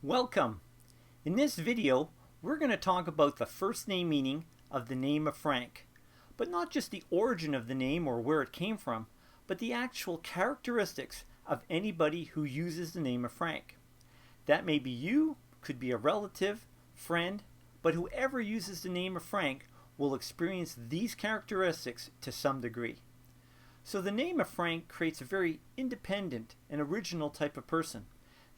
Welcome! In this video, we're going to talk about the first name meaning of the name of Frank. But not just the origin of the name or where it came from, but the actual characteristics of anybody who uses the name of Frank. That may be you, could be a relative, friend, but whoever uses the name of Frank will experience these characteristics to some degree. So the name of Frank creates a very independent and original type of person.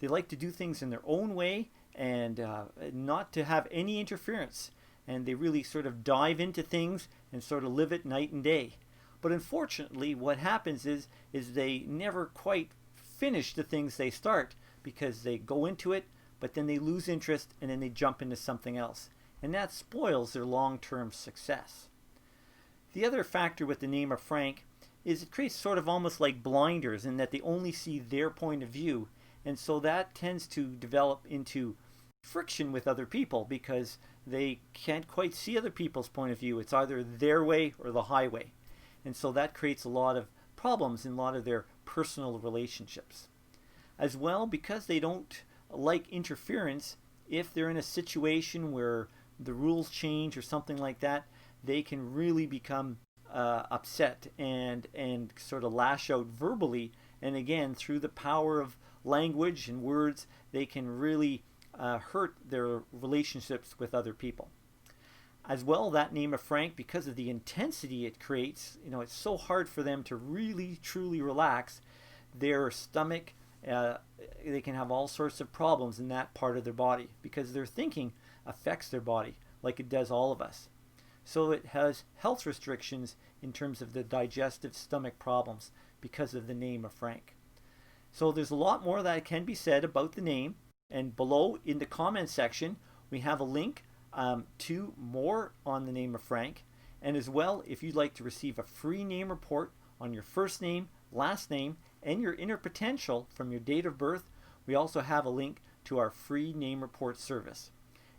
They like to do things in their own way and not to have any interference. And they really sort of dive into things and sort of live it night and day. But unfortunately, what happens is they never quite finish the things they start because they go into it, but then they lose interest and then they jump into something else. And that spoils their long-term success. The other factor with the name of Frank is it creates sort of almost like blinders in that they only see their point of view. And so that tends to develop into friction with other people because they can't quite see other people's point of view. It's either their way or the highway. And so that creates a lot of problems in a lot of their personal relationships. As well, because they don't like interference, if they're in a situation where the rules change or something like that, they can really become upset and sort of lash out verbally. And again, through the power of language and words, they can really hurt their relationships with other people. As well, that name of Frank, because of the intensity it creates, it's so hard for them to really truly relax. Their stomach, they can have all sorts of problems in that part of their body because their thinking affects their body like it does all of us. So it has health restrictions in terms of the digestive stomach problems because of the name of Frank. So there's a lot more that can be said about the name, and below in the comment section we have a link to more on the name of Frank. And as well, if you'd like to receive a free name report on your first name, last name, and your inner potential from your date of birth, we also have a link to our free name report service.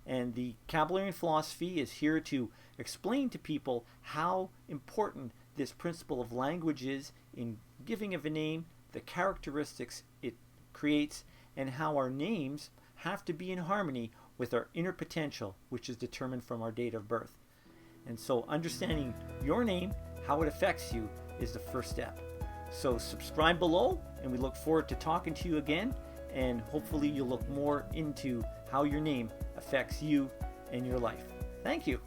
And the Caballerian philosophy is here to explain to people how important this principle of language is in giving of a name, the characteristics it creates, and how our names have to be in harmony with our inner potential, which is determined from our date of birth. And so understanding your name, how it affects you, is the first step. So subscribe below, and we look forward to talking to you again, and hopefully you'll look more into how your name affects you and your life. Thank you.